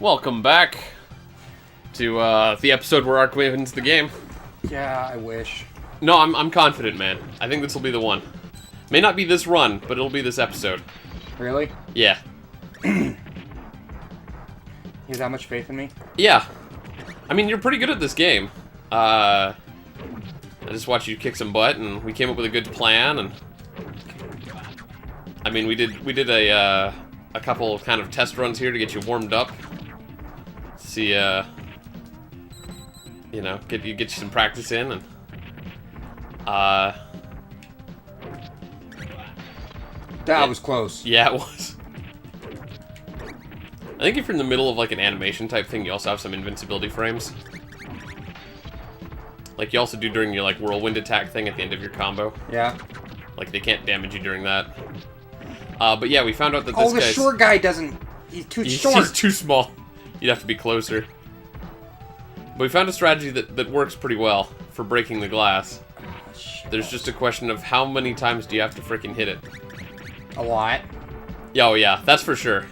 Welcome back to the episode where Ark wins the game. Yeah, I wish. No, I'm confident, man. I think this will be the one. May not be this run, but it'll be this episode. Really? Yeah. You have that much faith in me? Yeah. I mean, you're pretty good at this game. I just watched you kick some butt, and we came up with a good plan, and I mean, we did a couple of kind of test runs here to get you warmed up. See, you know, get you some practice in, and That was close. yeah, it was. I think if you're in the middle of like an animation type thing, you also have some invincibility frames. Like you also do during your like whirlwind attack thing at the end of your combo. Yeah. Like they can't damage you during that. But yeah, we found out that this the guy's... short guy doesn't... He's too short. He's too small. You'd have to be closer. But we found a strategy that works pretty well for breaking the glass. Oh, shit. There's just a question of how many times do you have to freaking hit it. A lot. Yeah, oh yeah, that's for sure.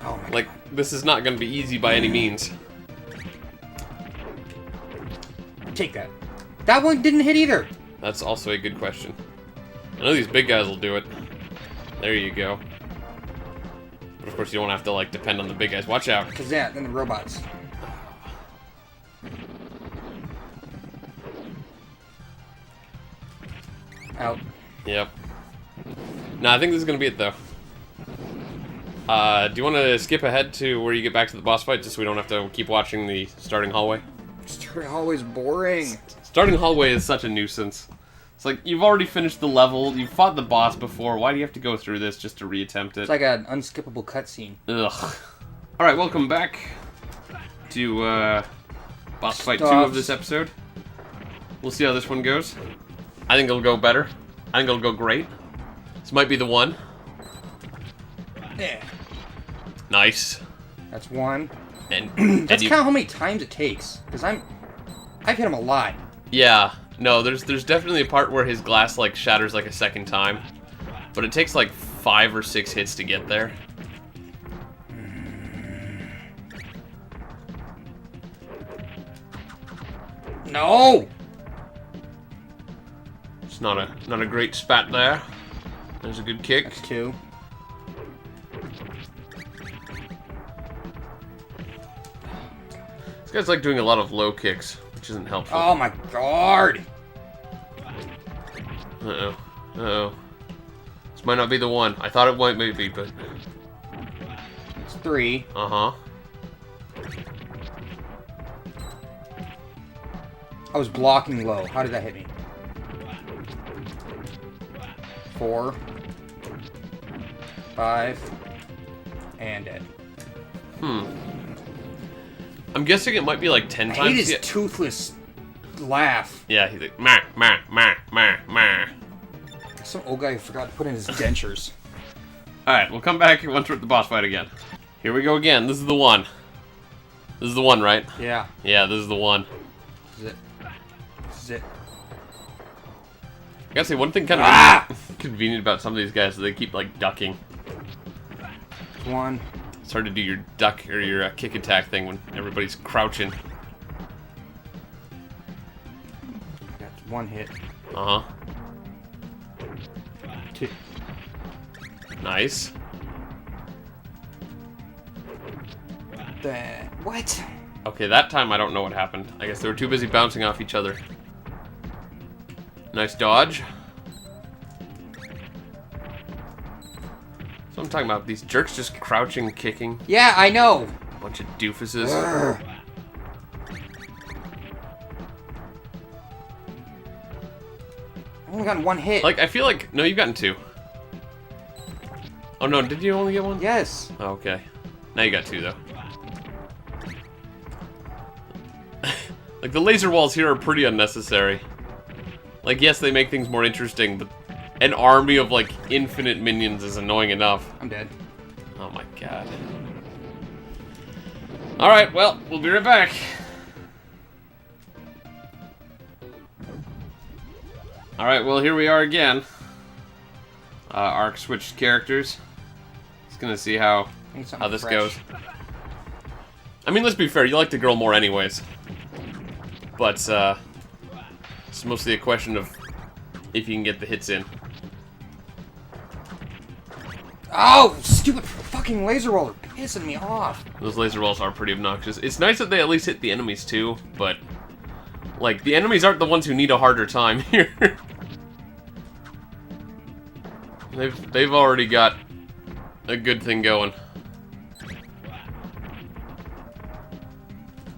Oh my Like, this is not going to be easy by any means. God. Take that. That one didn't hit either. That's also a good question. I know these big guys will do it. There you go. But of course you don't have to, like, depend on the big guys. Watch out. Because then the robots. Out. Yep. No, I think this is going to be it, though. Do you want to skip ahead to where you get back to the boss fight, just so we don't have to keep watching the starting hallway? It's always boring. Starting hallway is such a nuisance. It's like, you've already finished the level, you've fought the boss before, why do you have to go through this just to reattempt it? It's like an unskippable cutscene. Ugh. Alright, welcome back to boss fight 2 of Stuffs. this episode. We'll see how this one goes. I think it'll go better. I think it'll go great. This might be the one. Yeah. Nice. That's one. And Let's you, count how many times it takes. Because I've hit him a lot. yeah, no, there's definitely a part where his glass like shatters like a second time, but it takes like 5 or 6 hits to get there. No! It's not a great spat there. There's a good kick. That's two. This guy's like doing a lot of low kicks, which isn't helpful. Oh my god! Uh-oh. Uh-oh. This might not be the one. I thought it might maybe, but... It's three. Uh-huh. I was blocking low. How did that hit me? 4. 5. And dead. I'm guessing it might be like 10 I times. hate his Yeah. toothless laugh. Yeah, he's like, meh, meh, meh, meh, meh. Some old guy who forgot to put in his dentures. Alright, we'll come back once we're at the boss fight again. Here we go again. This is the one. This is the one, right? Yeah. Yeah, this is the one. This is it. This is it. I gotta say, one thing kind of convenient about some of these guys is they keep, like, ducking. One. It's hard to do your duck or your kick attack thing when everybody's crouching. That's one hit. Uh-huh. 2. Nice. What? Okay, that time I don't know what happened. I guess they were too busy bouncing off each other. Nice dodge. So I'm talking about these jerks just crouching, kicking. Yeah, I know. Bunch of doofuses. Urgh. I've only gotten one hit. Like, I feel like... No, you've gotten 2. Oh, no, did you only get 1? Yes. Oh, okay. Now you got 2, though. Like, the laser walls here are pretty unnecessary. Like, yes, they make things more interesting, but an army of, like, infinite minions is annoying enough. I'm dead. Oh my god. Alright, well, we'll be right back. Alright, well, here we are again. Ark switched characters. Just gonna see how Need something this fresh. goes. I mean, let's be fair. You like the girl more, anyways. But it's mostly a question of if you can get the hits in. Oh, stupid fucking laser roller pissing me off. Those laser walls are pretty obnoxious. It's nice that they at least hit the enemies too, but like the enemies aren't the ones who need a harder time here. They've already got a good thing going.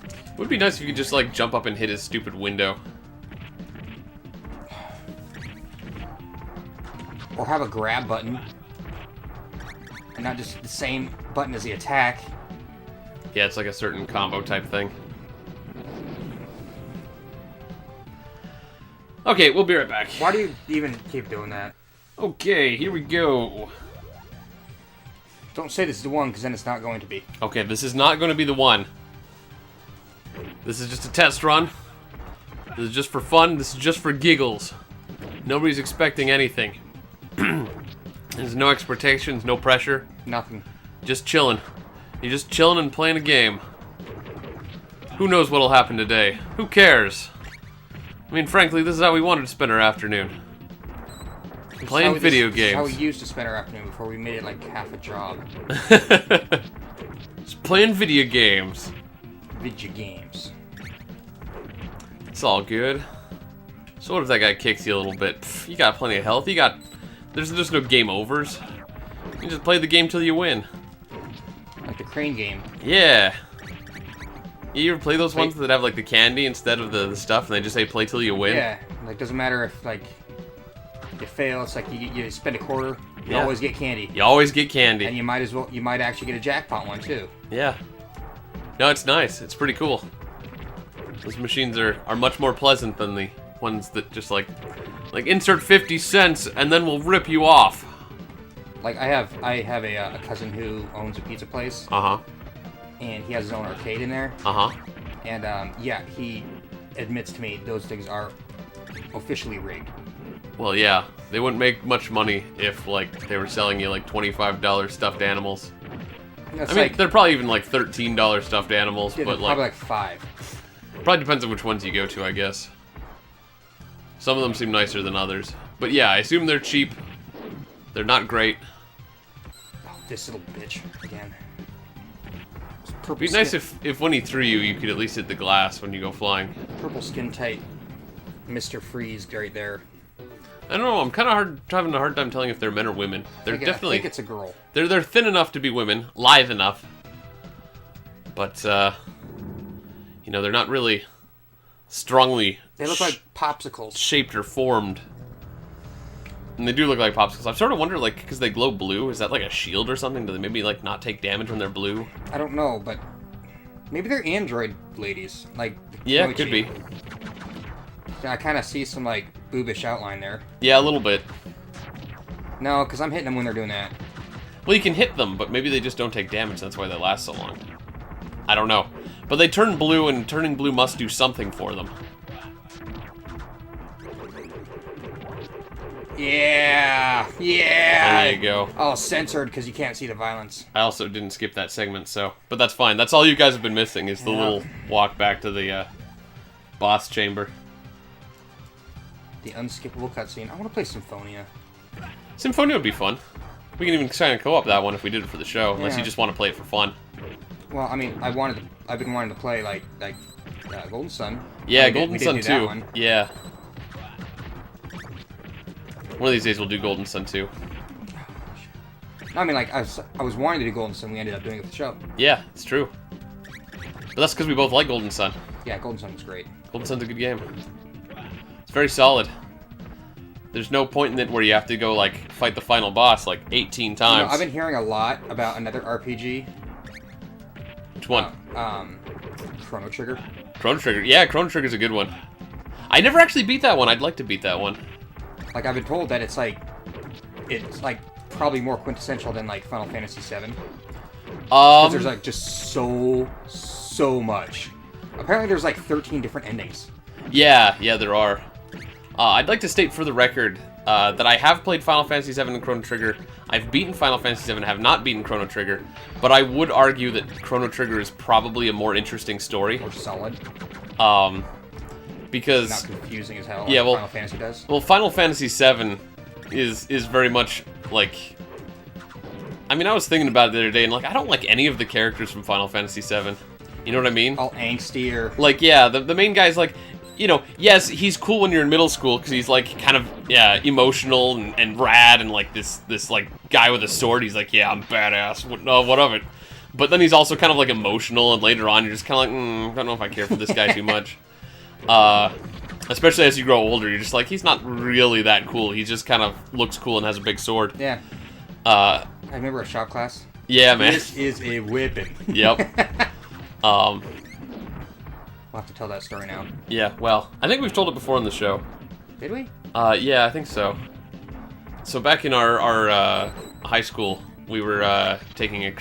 It would be nice if you could just like jump up and hit his stupid window. Or have a grab button. And not just the same button as the attack. Yeah, it's like a certain combo type thing. Okay, we'll be right back. Why do you even keep doing that? Okay, here we go. Don't say this is the one, because then it's not going to be. Okay, this is not going to be the one. This is just a test run. This is just for fun. This is just for giggles. Nobody's expecting anything. There's no expectations, no pressure. Nothing. Just chilling. You're just chilling and playing a game. Who knows what'll happen today? Who cares? I mean, frankly, this is how we wanted to spend our afternoon. Playing video games. This is how we used to spend our afternoon before we made it like half a job. Just playing video games. Video games. It's all good. So what if that guy kicks you a little bit? Pff, you got plenty of health. You got... There's no game overs. You can just play the game till you win. Like the crane game. Yeah. You ever play those ones that have like the candy instead of the stuff, and they just say play till you win? Yeah. Like doesn't matter if like you fail. It's like you spend a quarter. You Yeah. always get candy. You always get candy. And you might actually get a jackpot one too. Yeah. No, it's nice. It's pretty cool. Those machines are much more pleasant than the ones that just like insert 50 cents and then we'll rip you off. Like I have a cousin who owns a pizza place, Uh-huh. and he has his own arcade in there. Uh-huh. And yeah, he admits to me those things are officially rigged. Well, yeah. They wouldn't make much money if like they were selling you like $25 stuffed animals. That's I mean, like they're probably even like $13 stuffed animals, yeah, but they're probably like like 5. probably depends on which ones you go to, I guess. Some of them seem nicer than others. But yeah, I assume they're cheap. They're not great. Oh, this little bitch again. It'd be nice if when he threw you, you could at least hit the glass when you go flying. Purple skin tight Mr. Freeze right there. I don't know. I'm kind of having a hard time telling if they're men or women. They're I definitely think it's a girl. they're thin enough to be women, lithe enough, but you know they're not really strongly. They look like popsicles. Shaped or formed. And they do look like popsicles. I've sort of wondered, like, because they glow blue, is that like a shield or something? Do they maybe like not take damage when they're blue? I don't know, but maybe they're android ladies. Like Yeah, Koichi. could be. I kind of see some like boobish outline there. Yeah, a little bit. No, because I'm hitting them when they're doing that. Well, you can hit them, but maybe they just don't take damage. That's why they last so long. I don't know. But they turn blue, and turning blue must do something for them. Yeah, yeah. There you go. Oh, censored because you can't see the violence. I also didn't skip that segment, so... But that's fine. That's all you guys have been missing, is the Yeah. little walk back to the boss chamber. The unskippable cutscene. I want to play Symphonia. Symphonia would be fun. We can even kind of co-op that one if we did it for the show, unless you Yeah. just want to play it for fun. Well, I mean, I've been wanting to play like Golden Sun. Yeah, We Golden didn't Sun do that 2. one. Yeah. One of these days we'll do Golden Sun 2. No, I mean, like I was wanting to do Golden Sun. We ended up doing it for the show. Yeah, it's true. But that's because we both like Golden Sun. Yeah, Golden Sun was great. Golden Sun's a good game. It's very solid. There's no point in it where you have to go, like, fight the final boss, like, 18 You times. know, I've been hearing a lot about another RPG. Which one? Chrono Trigger. Chrono Trigger. Yeah, Chrono Trigger's a good one. I never actually beat that one. I'd like to beat that one. Like I've been told that it's like probably more quintessential than like Final Fantasy VII. Because there's like just so much. Apparently there's like 13 different endings. Yeah, there are. I'd like to state for the record, that I have played Final Fantasy VII and Chrono Trigger. I've beaten Final Fantasy VII, have not beaten Chrono Trigger, but I would argue that Chrono Trigger is probably a more interesting story. More solid. Because not confusing as hell. Yeah, well, Final Fantasy does. Well, Final Fantasy VII is very much like. I mean, I was thinking about it the other day, and like, I don't like any of the characters from Final Fantasy VII. You know what I mean? All angsty or... Like, yeah, the main guy's like, you know, yes, he's cool when you're in middle school, because he's like, kind of, yeah, emotional and rad, and like this like, guy with a sword, he's like, yeah, I'm badass, what of it? But then he's also kind of like emotional, and later on, you're just kind of like, I don't know if I care for this guy too much. Especially as you grow older, you're just like, he's not really that cool, he just kind of looks cool and has a big sword. Yeah. I remember a shop class. Yeah, man. This is a whipping. Yep. We'll have to tell that story now. Yeah, well, I think we've told it before on the show. Did we? Yeah, I think so. So back in our high school, we were taking a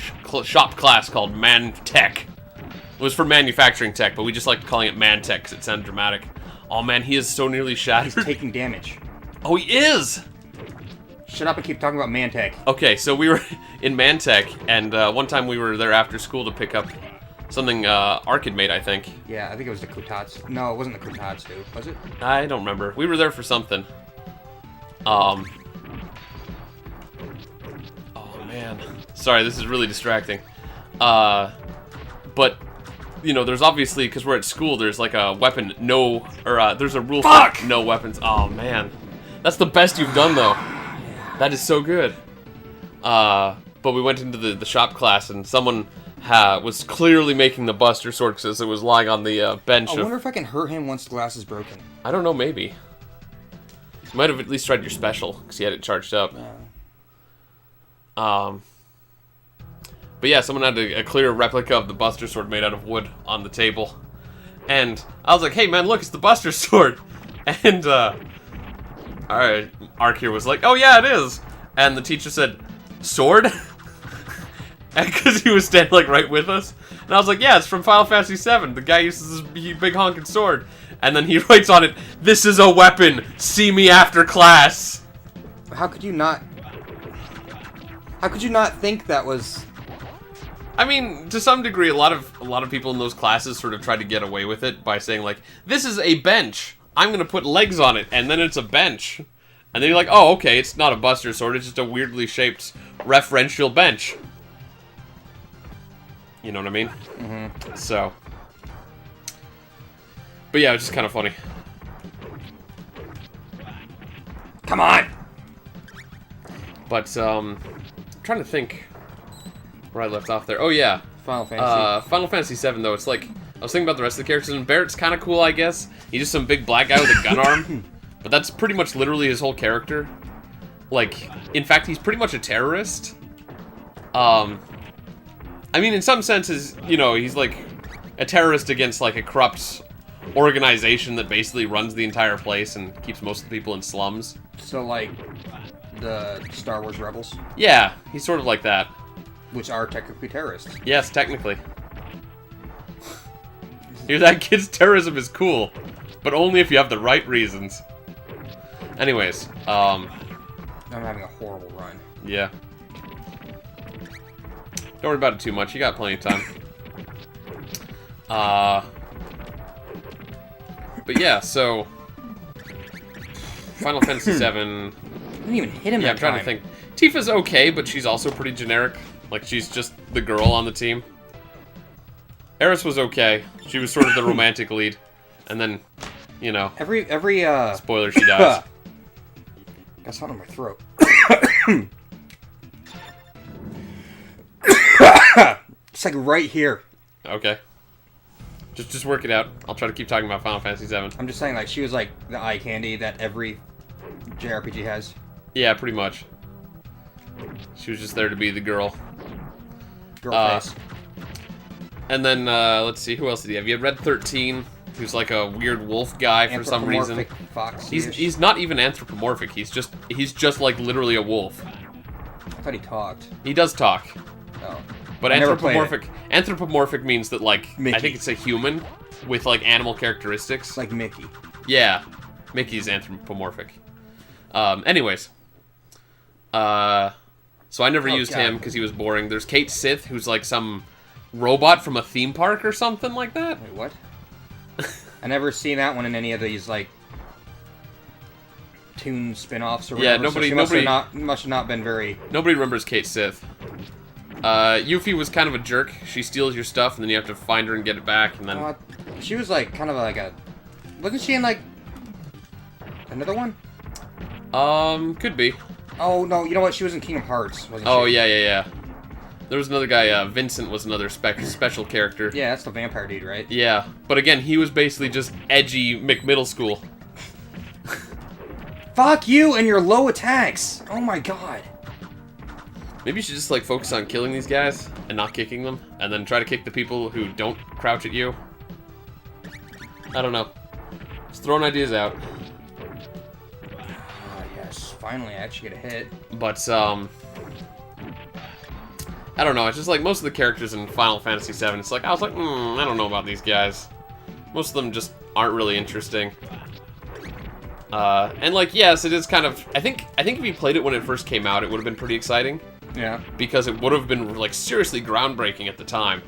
shop class called Man Tech. It was for manufacturing tech, but we just liked calling it Man Tech because it sounded dramatic. Oh man, he is so nearly shattered. He's taking damage. Oh, he is! Shut up and keep talking about Man Tech. Okay, so we were in Man Tech, and one time we were there after school to pick up something Ark had made, I think. Yeah, I think it was the Kotatsu. No, it wasn't the Kotatsu, was it? I don't remember. We were there for something. Oh man. Sorry, this is really distracting. But, you know, there's obviously, because we're at school, there's like a weapon, there's a rule for no weapons. Oh man. That's the best you've done, though. That is so good. But we went into the shop class, and someone was clearly making the Buster Sword because it was lying on the bench. I wonder if I can hurt him once the glass is broken. I don't know, maybe. You might have at least tried your special, because you had it charged up. But yeah, someone had a clear replica of the Buster Sword made out of wood on the table. And I was like, hey man, look, it's the Buster Sword! And, alright, Ark here was like, oh yeah, it is! And the teacher said, sword? Because he was standing like right with us. And I was like, yeah, it's from Final Fantasy VII. The guy uses this big honking sword. And then he writes on it, this is a weapon! See me after class! How could you not think that was... I mean, to some degree, a lot of people in those classes sort of tried to get away with it by saying like, this is a bench. I'm gonna put legs on it, and then it's a bench. And then you're like, oh, okay, it's not a Buster Sword, it's just a weirdly shaped referential bench. You know what I mean? Mm-hmm. So. But yeah, it's just kind of funny. Come on! But, I'm trying to think where I left off there. Oh, yeah. Final Fantasy. Final Fantasy VII, though, it's like, I was thinking about the rest of the characters, and Barrett's kind of cool, I guess. He's just some big black guy with a gun arm. But that's pretty much literally his whole character. Like, in fact, he's pretty much a terrorist. I mean, in some senses, you know, he's like a terrorist against like a corrupt organization that basically runs the entire place and keeps most of the people in slums. So, like, the Star Wars Rebels? Yeah, he's sort of like that. Which are technically terrorists. Yes, technically. Hear that, kids? Terrorism is cool, but only if you have the right reasons. Anyways, I'm having a horrible run. Yeah. Don't worry about it too much. You got plenty of time. But yeah, so Final Fantasy VII. I didn't even hit him. Yeah, I'm trying to think. Tifa's okay, but she's also pretty generic. Like, she's just the girl on the team. Aeris was okay. She was sort of the romantic lead. And then, you know, every spoiler, she dies. Got something in my throat. It's like right here. Okay. Just work it out. I'll try to keep talking about Final Fantasy VII. I'm just saying, like, she was like the eye candy that every JRPG has. Yeah, pretty much. She was just there to be the girl. Girl face. And then, let's see, who else did he have? You had Red 13, who's like a weird wolf guy for some reason. Fox. He's not even anthropomorphic. He's just like literally a wolf. I thought he talked. He does talk. Oh. But anthropomorphic means that, like, Mickey. I think it's a human with like animal characteristics. Like Mickey. Yeah. Mickey's anthropomorphic. Anyways. So I never used God. him because he was boring. There's Kate Sith, who's like some robot from a theme park or something like that. Wait, what? I never seen that one in any of these like Toon spin-offs or Yeah, whatever. nobody- so nobody- must have not been very. Nobody remembers Kate Sith. Yuffie was kind of a jerk. She steals your stuff, and then you have to find her and get it back, and then... She was like kind of like a. Wasn't she in like another one? Could be. Oh no, you know what? She was in Kingdom Hearts, wasn't Oh, she? yeah. There was another guy, Vincent was another special character. Yeah, that's the vampire dude, right? Yeah, but again, he was basically just edgy McMiddle school. Fuck you and your low attacks! Oh my god. Maybe you should just, like, focus on killing these guys and not kicking them, and then try to kick the people who don't crouch at you. I don't know. Just throwing ideas out. Oh, yes, finally I actually get a hit. But, I don't know, it's just like most of the characters in Final Fantasy VII, it's like, I was like, I don't know about these guys. Most of them just aren't really interesting. And like, yes, it is kind of, I think if you played it when it first came out, it would have been pretty exciting. Yeah. Because it would have been, like, seriously groundbreaking at the time.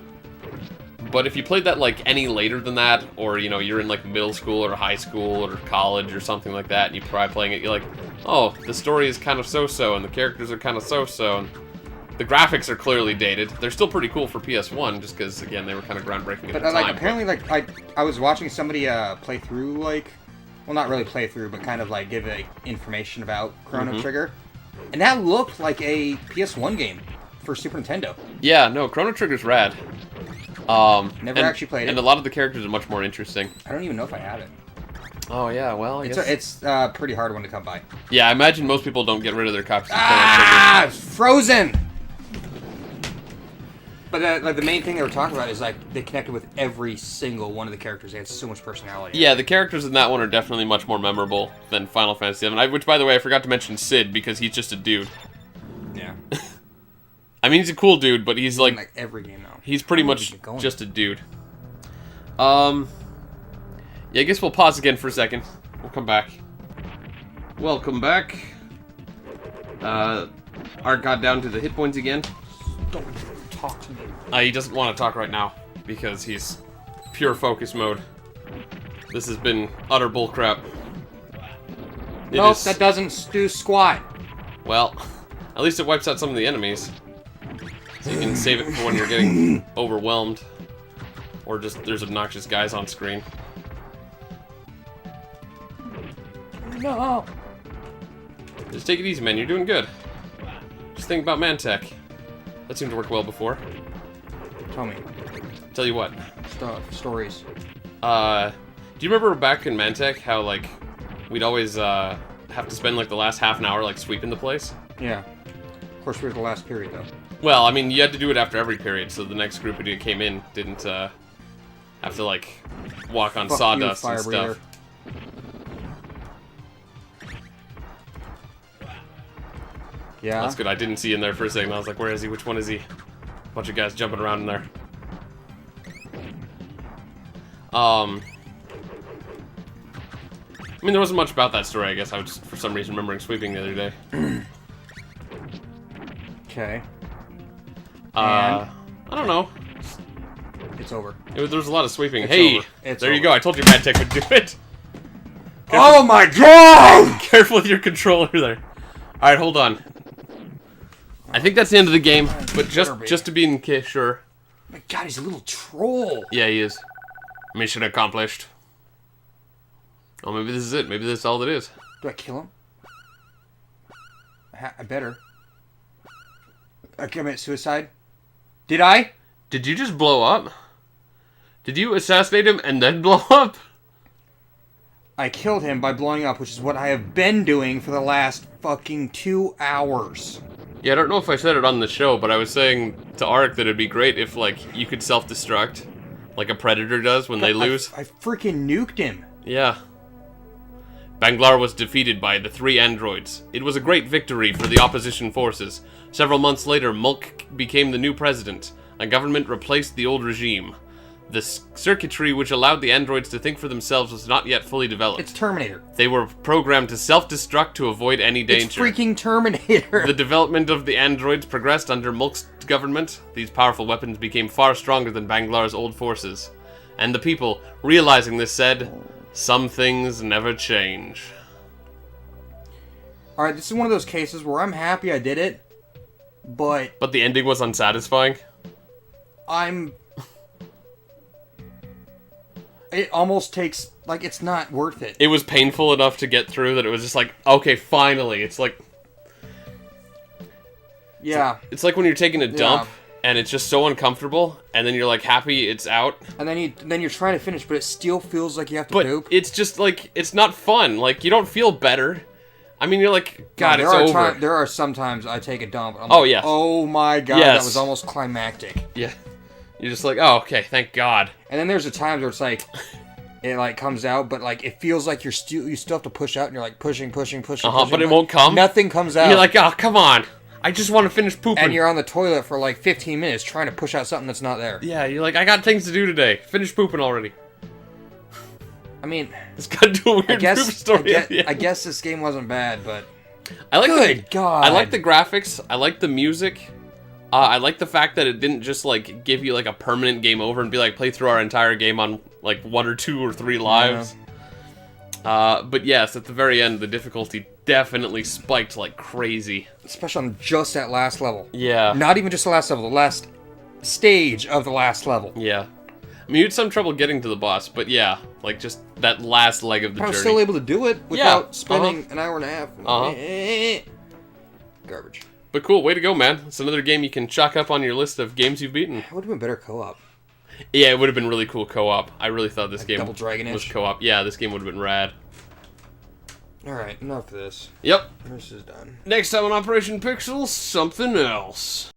But if you played that, like, any later than that, or, you know, you're in, like, middle school or high school or college or something like that, and you try playing it, you're like, oh, the story is kind of so-so, and the characters are kind of so-so, and the graphics are clearly dated. They're still pretty cool for PS1, just because, again, they were kind of groundbreaking at the time. Like, apparently, like, I was watching somebody play through, like, well, not really play through, but kind of, like, give information about Chrono Trigger. And that looked like a PS1 game for Super Nintendo. Yeah, no, Chrono Trigger's rad. Never actually played it. And a lot of the characters are much more interesting. I don't even know if I have it. Oh, yeah, well, I guess... It's a pretty hard one to come by. Yeah, I imagine most people don't get rid of their copies of Chrono Ah! It's frozen! But like the main thing they were talking about is like they connected with every single one of the characters. They had so much personality. Yeah, the characters in that one are definitely much more memorable than Final Fantasy VII. Which, by the way, I forgot to mention Sid because he's just a dude. Yeah. I mean, he's a cool dude, but he's like every game now. He's pretty much just a dude. Yeah, I guess we'll pause again for a second. We'll come back. Welcome back. Art got down to the hit points again. Don't talk to me. He doesn't want to talk right now because he's pure focus mode. This has been utter bullcrap. Nope, that doesn't do squat. Well, at least it wipes out some of the enemies. So you can save it for when you're getting overwhelmed. Or just there's obnoxious guys on screen. No. Just take it easy, man. You're doing good. Just think about Mantech. That seemed to work well before. Tell me. Tell you what. Stories. Do you remember back in Mantech how, like, we'd always, have to spend, like, the last half an hour, like, sweeping the place? Yeah. Of course, we were the last period, though. Well, I mean, you had to do it after every period, so the next group who came in didn't, have to, like, walk on sawdust and stuff. Yeah. That's good. I didn't see in there for a second. I was like, where is he? Which one is he? Bunch of guys jumping around in there. I mean, there wasn't much about that story, I guess. I was just, for some reason, remembering sweeping the other day. Okay. I don't know. It's over. There was a lot of sweeping. It's Hey! over. It's there you over. go. I told you Mantech would do it. Oh my god! Careful with your controller there. Alright, hold on. I think that's the end of the game, but just to be in case sure. Oh my god, he's a little troll. Yeah, he is. Mission accomplished. Oh, maybe this is it. Maybe this is all it is. Do I kill him? I better. I commit suicide? Did I? Did you just blow up? Did you assassinate him and then blow up? I killed him by blowing up, which is what I have been doing for the last fucking 2 hours. Yeah, I don't know if I said it on the show, but I was saying to Ark that it'd be great if, like, you could self-destruct. Like a Predator does when they lose. I freaking nuked him. Yeah. Banglar was defeated by the 3 androids. It was a great victory for the opposition forces. Several months later, Mulk became the new president. A government replaced the old regime. The circuitry which allowed the androids to think for themselves was not yet fully developed. It's Terminator. They were programmed to self-destruct to avoid any danger. It's freaking Terminator. The development of the androids progressed under Mulk's government. These powerful weapons became far stronger than Banglar's old forces. And the people, realizing this, said, "Some things never change." Alright, this is one of those cases where I'm happy I did it, but the ending was unsatisfying. It almost takes, like, it's not worth it. It was painful enough to get through that it was just like, okay, finally. It's like... Yeah. It's like when you're taking a dump, and it's just so uncomfortable, and then you're like happy it's out. And then you're trying to finish, but it still feels like you have to But poop. it's just like, it's not fun. Like, you don't feel better. I mean, you're like, God, it's over. There are sometimes I take a dump, and I'm Oh, like, yes. oh my god, Yes. that was almost climactic. Yeah. You're just like, oh, okay, thank God. And then there's the times where it's like, it like comes out, but like it feels like you still have to push out, and you're like pushing, But pushing, it won't come? Nothing comes out. You're like, oh, come on. I just want to finish pooping. and you're on the toilet for like 15 minutes trying to push out something that's not there. Yeah, you're like, I got things to do today. Finish pooping already. I mean, It's got to do a weird I guess poop story at the I end. guess this game wasn't bad, but I like good God. I like the graphics. I like the music. I like the fact that it didn't just like give you like a permanent game over and be like play through our entire game on like 1 or 2 or 3 lives. But yes, at the very end, the difficulty definitely spiked like crazy. especially on just that last level. Yeah. Not even just the last level, the last stage of the last level. Yeah. I mean, you had some trouble getting to the boss, but yeah, like just that last leg of the But I was journey. still able to do it without Yeah, spending an hour and a half. Garbage. But cool, way to go, man. It's another game you can chalk up on your list of games you've beaten. It would have been better co-op. Yeah, it would have been really cool co-op. I really thought this Like game Double Dragon-ish? was co-op. Yeah, this game would have been rad. Alright, enough of this. Yep. This is done. Next time on Operation Pixel, something else.